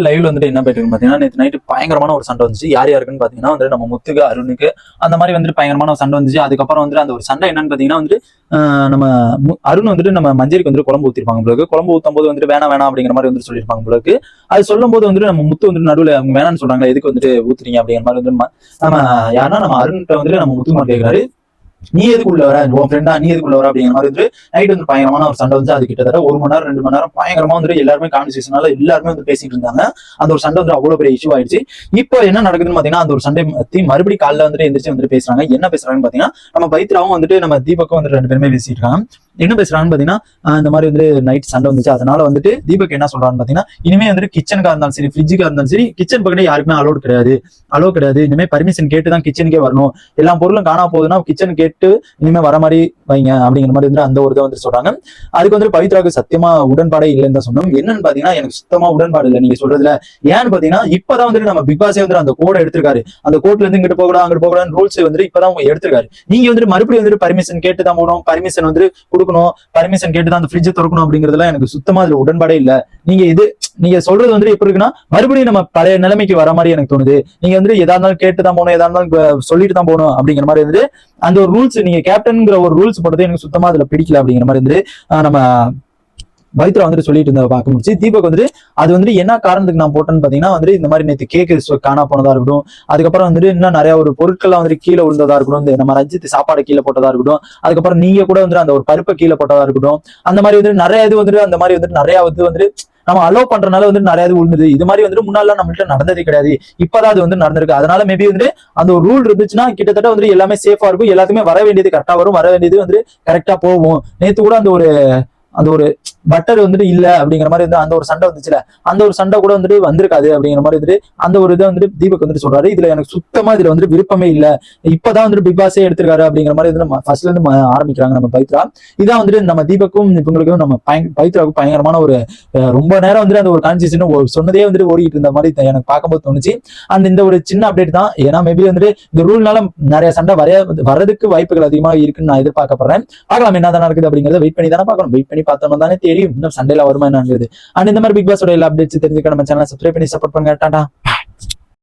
லைவ்ல வந்துட்டு என்ன போயிட்டு பாத்தீங்கன்னா நேற்று நைட்டு பயங்கரமான ஒரு சண்டை வந்துச்சு. யார் யாருக்குன்னு பாத்தீங்கன்னா வந்து நம்ம முத்துக்கு அருணுக்கு அந்த மாதிரி வந்துட்டு பயங்கரமான ஒரு சண்டை வந்துச்சு. அதுக்கப்புறம் வந்துட்டு அந்த ஒரு சண்டை என்னன்னு பாத்தீங்கன்னா வந்துட்டு நம்ம அருண் வந்துட்டு நம்ம மஞ்சரிக்கு வந்துட்டு குழம்பு ஊத்திருப்பாங்க உங்களுக்கு. குழம்பு ஊத்தும் போது வந்துட்டு வேணாம் வேணாம் அப்படிங்கிற மாதிரி வந்து சொல்லியிருப்பாங்க உங்களுக்கு. அது சொல்லும் போது வந்துட்டு நம்ம முத்து வந்துட்டு நடுவில் அவங்க வேணாம்னு சொல்றாங்க, எதுக்கு வந்துட்டு ஊத்துறீங்க அப்படிங்கிற மாதிரி வந்து நம்ம யாருன்னா நம்ம அருண்கிட்ட வந்துட்டு நம்ம முத்துக்குமார் கேட்கிறாரு, நீ எதுக்குள்ள வர, உன் ஃப்ரெண்டா நீ எதுக்குள்ள வர அப்படிங்கிற மாதிரி வந்து நைட் வந்து பயங்கரமான ஒரு சண்டை வந்து அது கிட்டத்தட்ட 1 மணி நேரம் 2 மணி நேரம் பயங்கரமா வந்து எல்லாருமே கான்வர்சேஷனால எல்லாருமே வந்து பேசிட்டு இருந்தாங்க. அந்த ஒரு சண்டை வந்து அவ்வளவு பெரிய இஷ்யூ ஆயிடுச்சு. இப்போ என்ன நடக்குதுன்னு பாத்தீங்கன்னா அந்த ஒரு சண்டை மறுபடியும் காலைல வந்துட்டு எந்திரிச்சு வந்துட்டு பேசுறாங்க. என்ன பேசுறாங்கன்னு பாத்தீங்கன்னா நம்ம பைத்ராவும் வந்துட்டு நம்ம தீபக்கும் வந்து 2 பேருமே பேசிட்டு இருக்காங்க. என்ன பேசுறாங்கன்னு பாத்தீங்கன்னா இந்த மாதிரி வந்து நைட் சண்டை வந்துச்சு. அதனால வந்துட்டு தீபக் என்ன சொல்றான்னு பாத்தீங்கன்னா இனிமே வந்துட்டு கிச்சனுக்கா இருந்தாலும் சரி ஃப்ரிட்ஜுக்கா இருந்தாலும் சரி கிச்சன் பக்கத்துல யாருக்குமே அலோட் கிடையாது. இனிமே பர்மிஷன் கேட்டு தான் கிச்சனுக்கே வரணும். எல்லா பொருளும் காணா போகுதுன்னா கிச்சன் கேட்டு இனிமே வர மாதிரி வைங்க அப்படிங்கிற மாதிரி வந்து அந்த ஒரு இதை வந்து சொல்றாங்க. அதுக்கு வந்து பவித்ராவுக்கு சத்தியமா உடன்பாடே இல்லைன்னு தான் சொன்னோம். என்னன்னு பாத்தீங்கன்னா எனக்கு சுத்தமா உடன்பாடு இல்லை நீங்க சொல்றதுல. ஏன்னு பாத்தீங்கன்னா இப்பதான் வந்துட்டு நம்ம பிக் பாஸே வந்து அந்த கோடை எடுத்திருக்காரு. அந்த கோட்ல இருந்து இங்கிட்டு போகலாம் அங்கிட்டு போகலாம் ரூல்ஸ் வந்து இப்பதான் எடுத்திருக்காரு. நீங்க வந்துட்டு மறுபடியும் வந்துட்டு பர்மிஷன் கேட்டு தான் போகணும், பர்மிஷன் வந்து கொடுக்கணும், பர்மிஷன் கேட்டு தான் அந்த ஃப்ரிட்ஜ் திறக்கணும் அப்படிங்கிறதுல எனக்கு சுத்தமா அதுல உடன்பாடே இல்லை. நீங்க சொல்றது வந்து எப்படி இருக்குன்னா மறுபடியும் நம்ம பழைய நிலைமைக்கு வர மாதிரி எனக்கு தோணுது. நீங்க வந்து எதா இருந்தாலும் கேட்டு தான் போகணும், எதா இருந்தாலும் சொல்லிட்டு தான் போகணும் அப்படிங்கிற மாதிரி வந்து அந்த ஒரு ரூல்ஸ் நீங்க கேப்டன்ங்கிற ஒரு ரூல்ஸ் போட்டது எனக்கு சுத்தமா அதுல பிடிக்கல அப்படிங்கிற மாதிரி வந்து நம்ம பவித்ரா வந்துட்டு சொல்லிட்டு இருந்த பார்க்க முடிச்சு. தீபக் வந்துட்டு அது வந்துட்டு என்ன காரணத்துக்கு நான் போட்டேன்னு பாத்தீங்கன்னா வந்துட்டு இந்த மாதிரி நேற்று கேக்கு காணா போனதா இருக்கட்டும், அதுக்கப்புறம் வந்துட்டு இன்னும் நிறைய ஒரு பொருட்கள்லாம் வந்துட்டு கீழே விழுந்ததா இருக்கட்டும், நம்ம ரஞ்சித் சாப்பாடு கீழே போட்டதா இருக்கட்டும், அதுக்கப்புறம் நீங்க கூட வந்துட்டு அந்த ஒரு பருப்பை கீழே போட்டதா இருக்கட்டும், அந்த மாதிரி வந்துட்டு நிறைய இது வந்துட்டு அந்த மாதிரி வந்துட்டு நிறைய வந்துட்டு நம்ம அலோவ் பண்றதுனால வந்து நிறைய இது விழுந்தது. இது மாதிரி வந்துட்டு முன்னாள் நம்மள்ட்ட நடந்ததே கிடையாது. இப்பதான் அது வந்து நடந்திருக்கு. அதனால மேபி வந்து அந்த ஒரு ரூல் இருந்துச்சுன்னா கிட்டத்தட்ட வந்து எல்லாமே சேஃபா இருக்கும். எல்லாத்துக்குமே வர வேண்டியது கரெக்டா வரும், வர வேண்டியது வந்து கரெக்டா போகும். நேத்து கூட அந்த ஒரு பட்டர் வந்துட்டு இல்ல அப்படிங்கிற மாதிரி வந்து அந்த ஒரு சண்டை வந்துச்சுல, அந்த ஒரு சண்டை கூட வந்துட்டு வந்திருக்காது அப்படிங்கிற மாதிரி வந்துட்டு அந்த ஒரு இதை வந்துட்டு தீபக் வந்துட்டு சொல்றாரு. இதுல எனக்கு சுத்தமா இதுல வந்துட்டு விருப்பமே இல்ல, இப்பதான் வந்துட்டு பிக் பாஸே எடுத்திருக்காரு அப்படிங்கிற மாதிரி வந்து ஃபர்ஸ்ட்ல இருந்து ஆரம்பிக்கிறாங்க நம்ம பவித்ரா. இதான் வந்துட்டு நம்ம தீபக்கும் இவங்களுக்கும் நம்ம பவித்ராவுக்கும் பயங்கரமான ஒரு ரொம்ப நேரம் வந்துட்டு அந்த ஒரு கான்வர்சேஷன் சொன்னதே வந்துட்டு ஓடிட்டு இருந்த மாதிரி எனக்கு பார்க்கும்போது தோணுச்சு. அண்ட் இந்த ஒரு சின்ன அப்டேட் தான். ஏன்னா மேபி வந்துட்டு இந்த ரூல்னால நிறைய சண்டை வர்றதுக்கு வாய்ப்புகள் அதிகமாக இருக்குன்னு நான் எதிர்பார்க்கப்படுறேன். பார்க்கலாம் என்னதான் நடக்குது அப்படிங்கறத வெயிட் பண்ணி தானே பார்க்கணும். வெயிட் பண்ணி பார்த்தோம்னா தானே தெரியும் இன்னும் சண்டையில வருமா என்னங்கிறது. அண்ட் இந்த மாதிரி பிக் பாஸோட எல்லா அப்டேட்ஸ் தெரிஞ்சுக்க நம்ம சேனலை சப்ஸ்கிரைப் பண்ணி சப்போர்ட் பண்ணுங்க. டாடா.